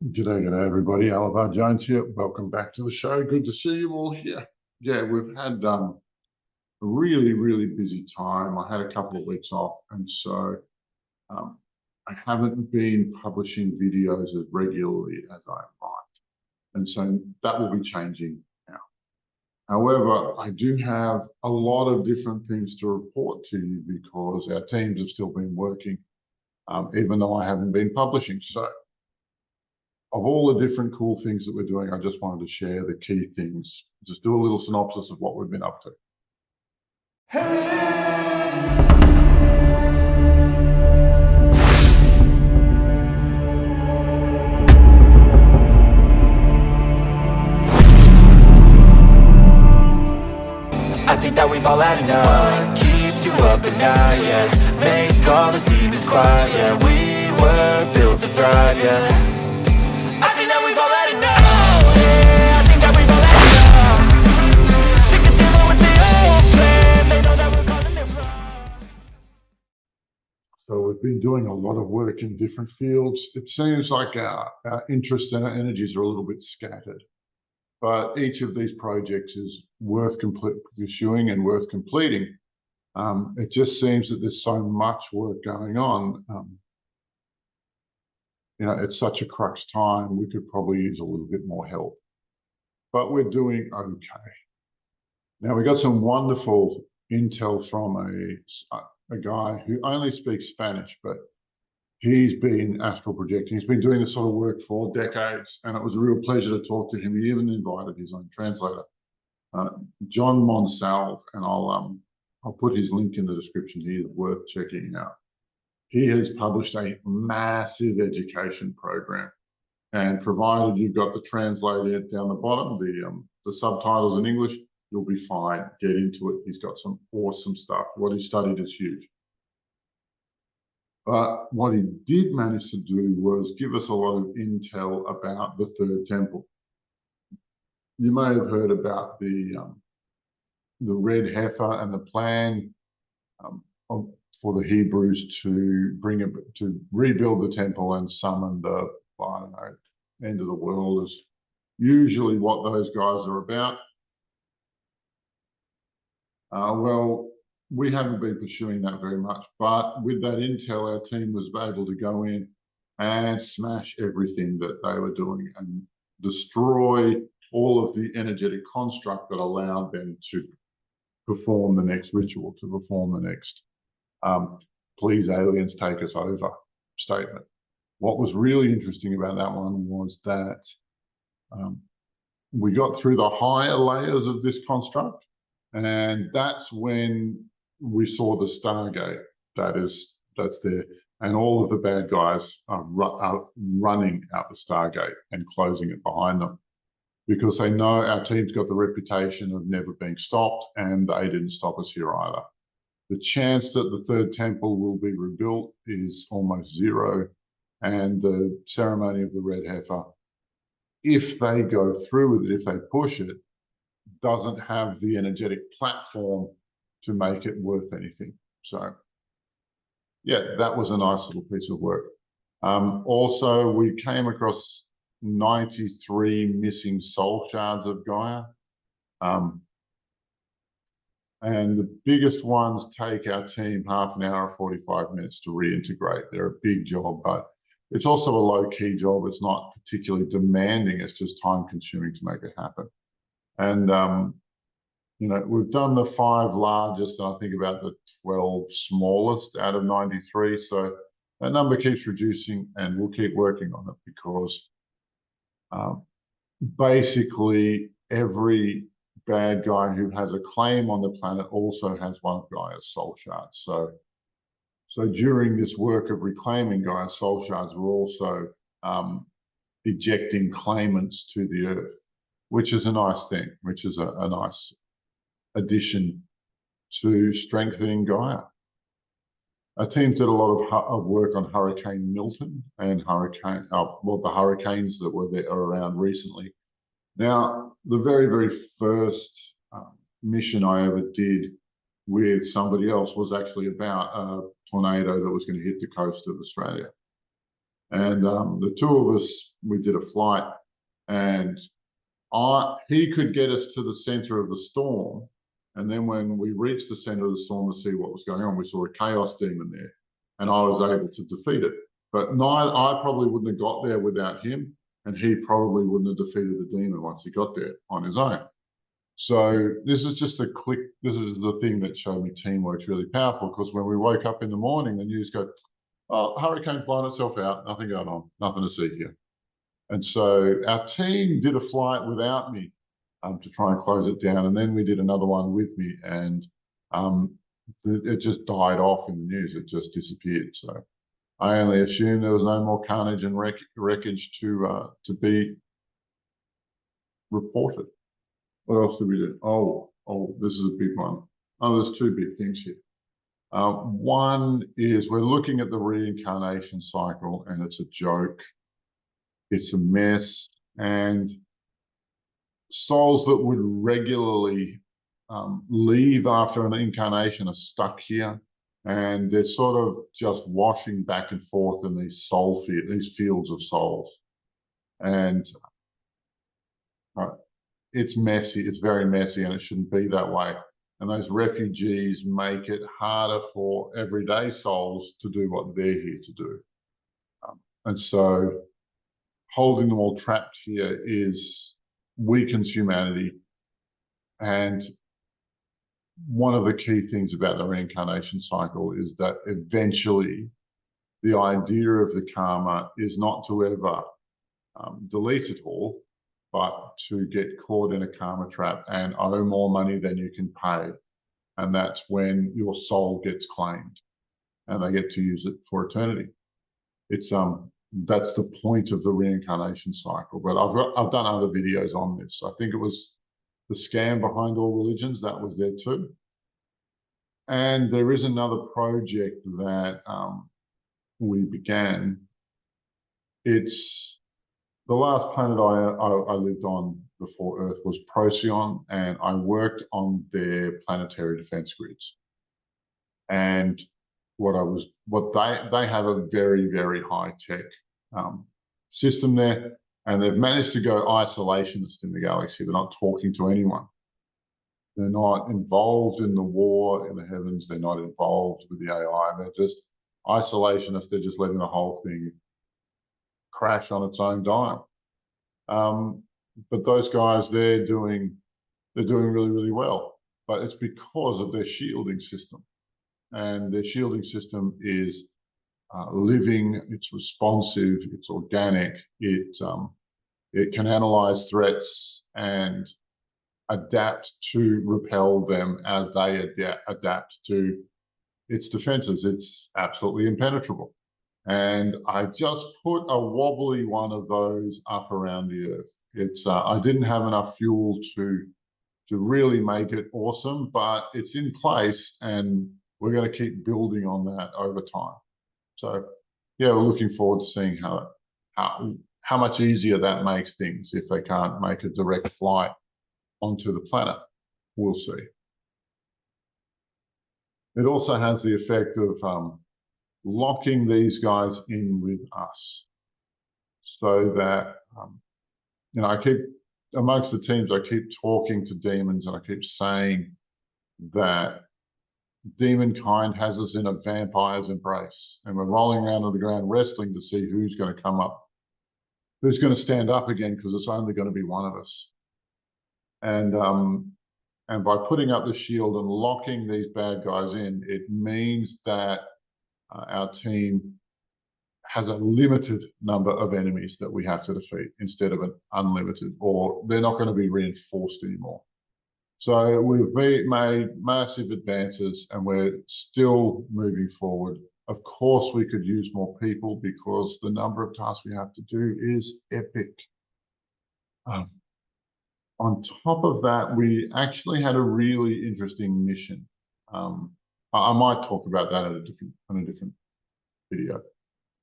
G'day everybody. Alivar Jones here. Welcome back to the show. Good to see you all here. Yeah, we've had a really busy time. I had a couple of weeks off, and so um, I haven't been publishing videos as regularly as I might, and so that will be changing now. However, I do have a lot of different things to report to you because our teams have still been working, even though I haven't been publishing. So of all the different cool things that we're doing, I just wanted to share the key things. Just do a little synopsis of what we've been up to. I think that we've all had enough. What keeps you up at night, yeah? Make all the demons quiet, yeah. We were built to thrive, yeah. I think that we've all had enough. Oh, yeah, I think that we've all had enough. Sick of dealing with the old plan. They know that we're calling it wrong. So we've been doing a lot of work in different fields. It seems like our interests and our energies are a little bit scattered, but each of these projects is worth pursuing and worth completing. It just seems that there's so much work going on. It's such a crux time. We could probably use a little bit more help, but we're doing okay. Now, we got some wonderful intel from a guy who only speaks Spanish, but he's been astral projecting. He's been doing this sort of work for decades, and it was a real pleasure to talk to him. He even invited his own translator, John Monsalve, and I'll put his link in the description here. It's worth checking out. He has published a massive education program, and provided you've got the translator down the bottom, the subtitles in English, you'll be fine. Get into it. He's got some awesome stuff. What he studied is huge. But what he did manage to do was give us a lot of intel about the third temple. You may have heard about the red heifer and the plan for the Hebrews to rebuild the temple and summon the, I don't know, end of the world is usually what those guys are about. Well, we haven't been pursuing that very much, but with that intel, our team was able to go in and smash everything that they were doing and destroy all of the energetic construct that allowed them to perform the next ritual, to perform the next please aliens take us over statement. What was really interesting about that one was that we got through the higher layers of this construct, and that's when we saw the Stargate that's there, and all of the bad guys are running out the Stargate and closing it behind them because they know our team's got the reputation of never being stopped, and they didn't stop us here either. The chance that the third temple will be rebuilt is almost zero, and the ceremony of the red heifer, if they go through with it, if they push it, doesn't have the energetic platform to make it worth anything. So yeah, that was a nice little piece of work. Also, we came across 93 missing soul shards of Gaia. And the biggest ones take our team half an hour or 45 minutes to reintegrate. They're a big job, but it's also a low-key job. It's not particularly demanding. It's just time-consuming to make it happen. And we've done the 5 largest, and I think about the 12 smallest out of 93. So that number keeps reducing, and we'll keep working on it because basically every bad guy who has a claim on the planet also has one of Gaia's soul shards. So during this work of reclaiming Gaia's soul shards, we're also ejecting claimants to the Earth, which is a nice thing, which is a nice addition to strengthening Gaia. Our teams did a lot of work on Hurricane Milton and the hurricanes that were there around recently. Now, the very first mission I ever did with somebody else was actually about a tornado that was going to hit the coast of Australia. And the two of us, we did a flight, and he could get us to the center of the storm. And then when we reached the center of the storm to see what was going on, we saw a chaos demon there, and I was able to defeat it. But I probably wouldn't have got there without him, and he probably wouldn't have defeated the demon once he got there on his own. So this is just this is the thing that showed me teamwork's really powerful, because when we woke up in the morning, the news go, oh, hurricane's blown itself out, nothing going on, nothing to see here. And so our team did a flight without me to try and close it down. And then we did another one with me, and it just died off in the news. It just disappeared. So I only assume there was no more carnage and wreckage to be reported. What else did we do? Oh, this is a big one. Oh, there's two big things here. One is we're looking at the reincarnation cycle, and it's a joke. It's a mess, and souls that would regularly leave after an incarnation are stuck here, and they're sort of just washing back and forth in these these fields of souls. And it's messy. It's very messy, and it shouldn't be that way. And those refugees make it harder for everyday souls to do what they're here to do. And so holding them all trapped here weakens humanity. And one of the key things about the reincarnation cycle is that eventually the idea of the karma is not to ever delete it all, but to get caught in a karma trap and owe more money than you can pay. And that's when your soul gets claimed and they get to use it for eternity. It's that's the point of the reincarnation cycle. But I've done other videos on this. I think it was the scam behind all religions, that was there too. And there is another project that we began. It's the last planet I lived on before Earth was Procyon, and I worked on their planetary defense grids. And they have a very, very high tech system there, and they've managed to go isolationist in the galaxy. They're not talking to anyone. They're not involved in the war in the heavens. They're not involved with the AI. They're just isolationist. They're just letting the whole thing crash on its own dime. But those guys, they're doing really, really well. But it's because of their shielding system. And their shielding system is living, it's responsive, it's organic, it can analyze threats and adapt to repel them as they adapt to its defenses. It's absolutely impenetrable. And I just put a wobbly one of those up around the Earth. It's I didn't have enough fuel to really make it awesome, but it's in place, and we're going to keep building on that over time. So yeah, we're looking forward to seeing how much easier that makes things if they can't make a direct flight onto the planet. We'll see. It also has the effect of locking these guys in with us, so that I keep amongst the teams, I keep talking to demons, and I keep saying that demon kind has us in a vampire's embrace, and we're rolling around on the ground wrestling to see who's going to come up, who's going to stand up again, because it's only going to be one of us. And by putting up the shield and locking these bad guys in, it means that our team has a limited number of enemies that we have to defeat instead of an unlimited, or they're not going to be reinforced anymore. So we've made massive advances, and we're still moving forward. Of course, we could use more people because the number of tasks we have to do is epic. On top of that, we actually had a really interesting mission. I might talk about that in a different video.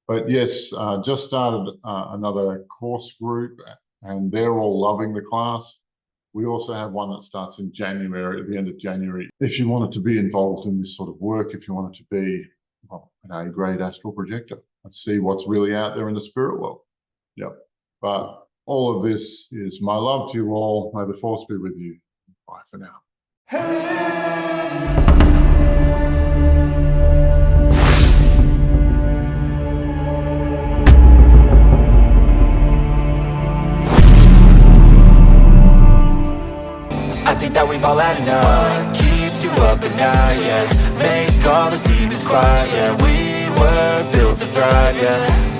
But yes, just started another course group, and they're all loving the class. We also have one that starts in January, at the end of January. If you wanted to be involved in this sort of work, if you wanted to be an A-grade astral projector, and see what's really out there in the spirit world. Yep. But all of this is my love to you all. May the force be with you. Bye for now. I think that we've all had enough. What keeps you up at night, yeah. Make all the demons quiet, yeah. We were built to thrive, yeah.